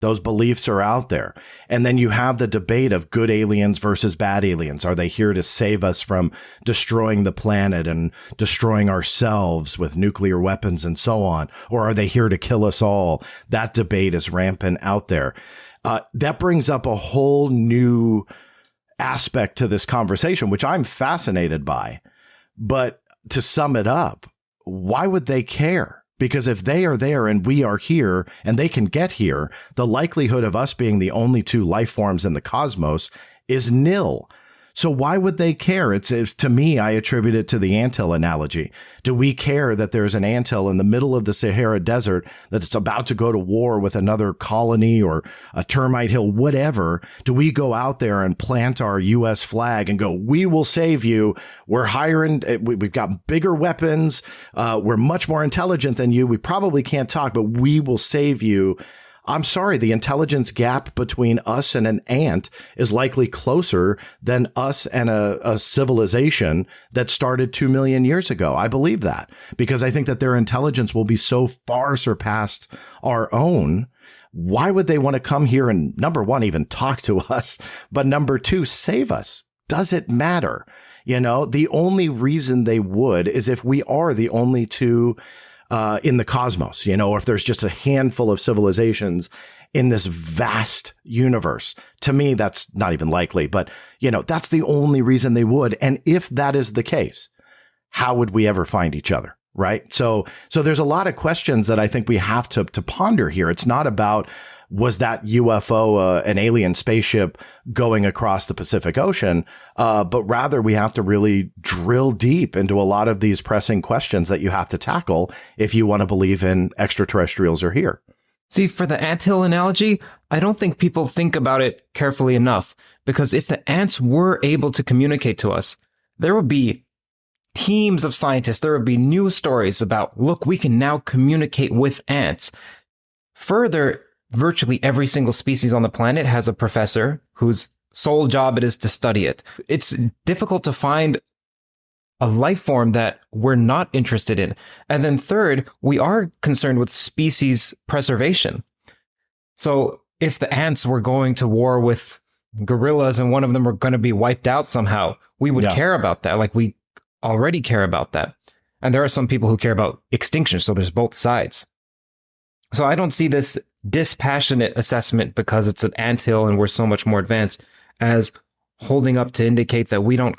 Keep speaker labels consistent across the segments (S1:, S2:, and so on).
S1: Those beliefs are out there. And then you have the debate of good aliens versus bad aliens. Are they here to save us from destroying the planet and destroying ourselves with nuclear weapons and so on? Or are they here to kill us all? That debate is rampant out there. That brings up a whole new aspect to this conversation, which I'm fascinated by. But to sum it up, why would they care? Because if they are there and we are here and they can get here, the likelihood of us being the only two life forms in the cosmos is nil. So why would they care? It's to me, I attribute it to the anthill analogy. Do we care that there's an anthill in the middle of the Sahara Desert that's about to go to war with another colony or a termite hill, whatever? Do we go out there and plant our U.S. flag and go, we will save you. We're hiring. We've got bigger weapons. We're much more intelligent than you. We probably can't talk, but we will save you. I'm sorry, the intelligence gap between us and an ant is likely closer than us and a civilization that started 2 million years ago. I believe that because I think that their intelligence will be so far surpassed our own. Why would they want to come here and, number one, even talk to us, but number two, save us? Does it matter? You know, the only reason they would is if we are the only two in the cosmos, you know, or if there's just a handful of civilizations in this vast universe. To me, that's not even likely, but, you know, that's the only reason they would. And if that is the case, how would we ever find each other? Right. So there's a lot of questions that I think we have to ponder here. It's not about, was that UFO an alien spaceship going across the Pacific Ocean? But rather, we have to really drill deep into a lot of these pressing questions that you have to tackle if you want to believe in extraterrestrials are here.
S2: See, for the anthill analogy, I don't think people think about it carefully enough, because if the ants were able to communicate to us, there would be teams of scientists. There would be news stories about, look, we can now communicate with ants. Further, virtually every single species on the planet has a professor whose sole job it is to study it. It's difficult to find a life form that we're not interested in. And then third, we are concerned with species preservation. So if the ants were going to war with gorillas and one of them were going to be wiped out somehow, we would care about that. Like we already care about that. And there are some people who care about extinction. So there's both sides. So I don't see this dispassionate assessment because it's an anthill and we're so much more advanced as holding up to indicate that we don't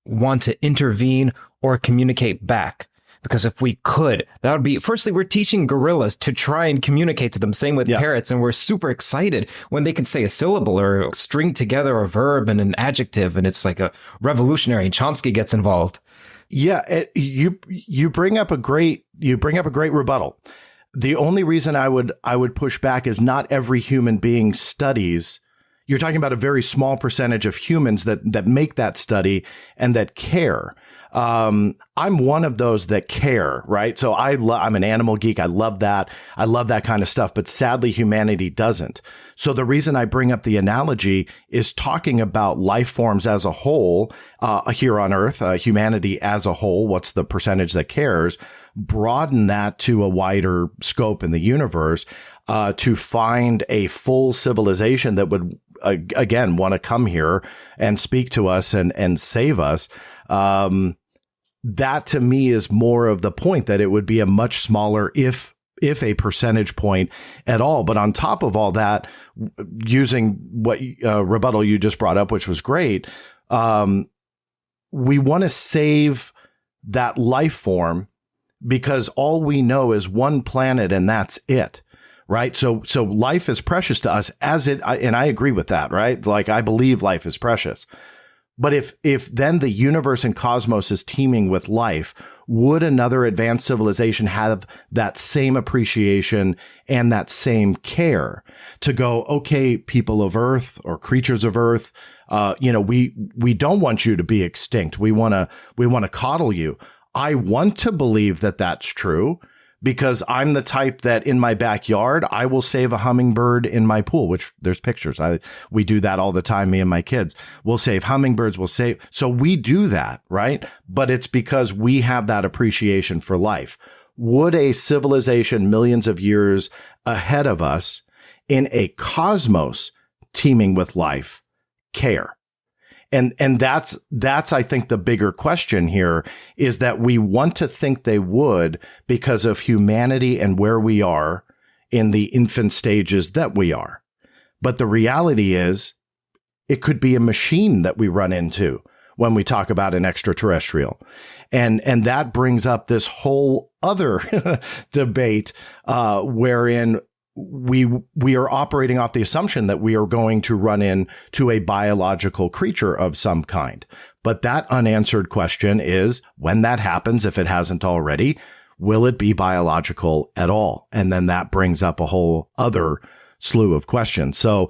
S2: want to intervene or communicate back. Because if we could, that would be, firstly, we're teaching gorillas to try and communicate to them. Same with parrots. And we're super excited when they can say a syllable or string together a verb and an adjective. And it's like a revolutionary, and Chomsky gets involved.
S1: Yeah. You bring up a great rebuttal. The only reason I would push back is not every human being studies. You're talking about a very small percentage of humans that make that study and that care. I'm one of those that care, right? So I'm an animal geek. I love that. I love that kind of stuff. But sadly, humanity doesn't. So the reason I bring up the analogy is talking about life forms as a whole here on Earth, humanity as a whole. What's the percentage that cares? Broaden that to a wider scope in the universe to find a full civilization that would, again, want to come here and speak to us and save us. That to me is more of the point, that it would be a much smaller, if a percentage point at all. But on top of all that, using what rebuttal you just brought up, which was great, we want to save that life form because all we know is one planet and that's it. Right. So life is precious to us and I agree with that. Right. Like, I believe life is precious. But if then the universe and cosmos is teeming with life, would another advanced civilization have that same appreciation and that same care to go, okay, people of Earth or creatures of Earth, we don't want you to be extinct. We want to coddle you. I want to believe that that's true, because I'm the type that in my backyard, I will save a hummingbird in my pool, which there's pictures. We do that all the time. Me and my kids, we'll save hummingbirds. So we do that, right? But it's because we have that appreciation for life. Would a civilization millions of years ahead of us in a cosmos teeming with life care? And that's, I think, the bigger question here is that we want to think they would because of humanity and where we are in the infant stages that we are. But the reality is it could be a machine that we run into when we talk about an extraterrestrial. And that brings up this whole other debate, wherein we are operating off the assumption that we are going to run into a biological creature of some kind. But that unanswered question is, when that happens, if it hasn't already, will it be biological at all? And then that brings up a whole other slew of questions. So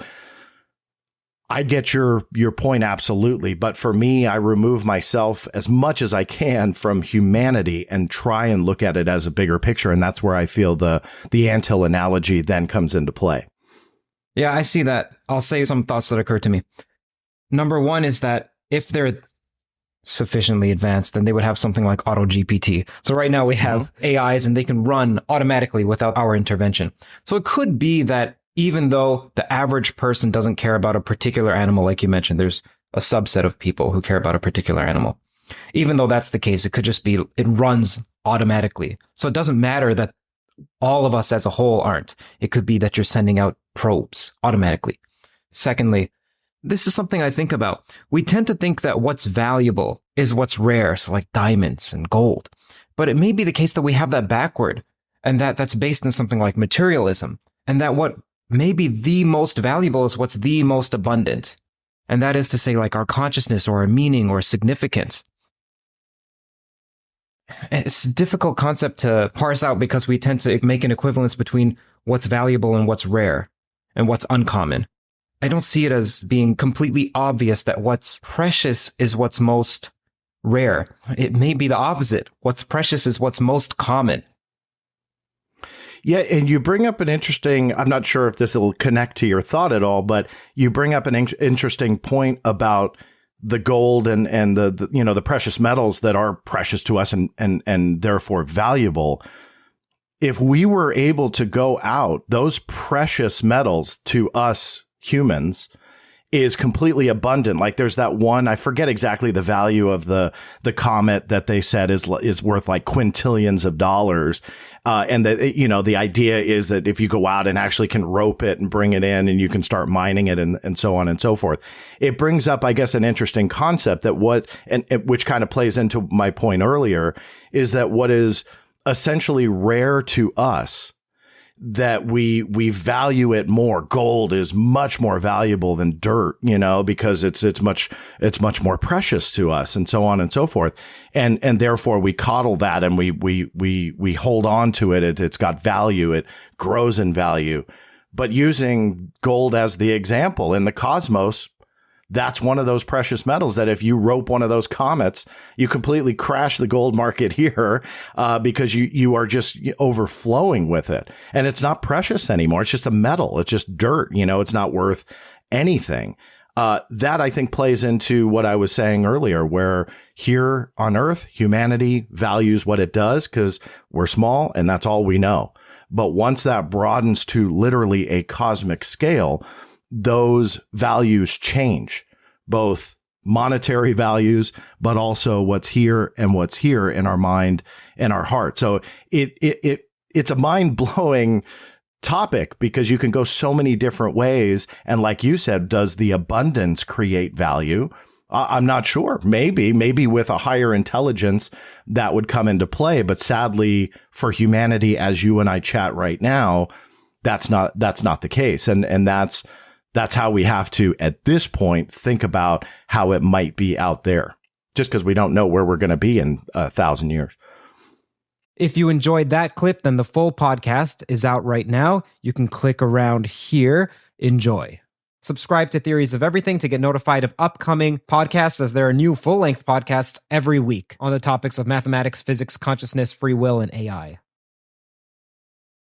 S1: I get your point, absolutely. But for me, I remove myself as much as I can from humanity and try and look at it as a bigger picture. And that's where I feel the anthill analogy then comes into play.
S2: Yeah, I see that. I'll say some thoughts that occur to me. Number one is that if they're sufficiently advanced, then they would have something like Auto GPT. So right now we have AIs and they can run automatically without our intervention. So it could be that even though the average person doesn't care about a particular animal, like you mentioned, there's a subset of people who care about a particular animal. Even though that's the case, it could just be, it runs automatically. So it doesn't matter that all of us as a whole aren't. It could be that you're sending out probes automatically. Secondly, this is something I think about. We tend to think that what's valuable is what's rare, so like diamonds and gold. But it may be the case that we have that backward, and that's based on something like materialism, and that what maybe the most valuable is what's the most abundant. And that is to say, like our consciousness or our meaning or significance. It's a difficult concept to parse out because we tend to make an equivalence between what's valuable and what's rare and what's uncommon. I don't see it as being completely obvious that what's precious is what's most rare. It may be the opposite. What's precious is what's most common.
S1: Yeah, and you bring up an interesting, I'm not sure if this will connect to your thought at all, but you bring up an interesting point about the gold and the precious metals that are precious to us and therefore valuable. If we were able to go out, those precious metals to us humans is completely abundant. Like there's that one, I forget exactly the value of the comet that they said is worth like quintillions of dollars. And the idea is that if you go out and actually can rope it and bring it in and you can start mining it and so on and so forth, it brings up, I guess, an interesting concept that which kind of plays into my point earlier, is that what is essentially rare to us, that we value it more. Gold is much more valuable than dirt, because it's much more precious to us, and so on and so forth. And therefore we coddle that and we hold on to it. It's got value. It grows in value. But using gold as the example in the cosmos, that's one of those precious metals that if you rope one of those comets, you completely crash the gold market here, because you are just overflowing with it. And it's not precious anymore. It's just a metal. It's just dirt. It's not worth anything. That I think plays into what I was saying earlier, where here on Earth, humanity values what it does because we're small and that's all we know. But once that broadens to literally a cosmic scale, those values change, both monetary values, but also what's here in our mind and our heart. So it's a mind-blowing topic because you can go so many different ways. And like you said, does the abundance create value? I'm not sure. Maybe with a higher intelligence that would come into play. But sadly, for humanity, as you and I chat right now, that's not the case. And that's how we have to, at this point, think about how it might be out there, just because we don't know where we're going to be in 1,000 years.
S2: If you enjoyed that clip, then the full podcast is out right now. You can click around here. Enjoy. Subscribe to Theories of Everything to get notified of upcoming podcasts, as there are new full-length podcasts every week on the topics of mathematics, physics, consciousness, free will, and AI.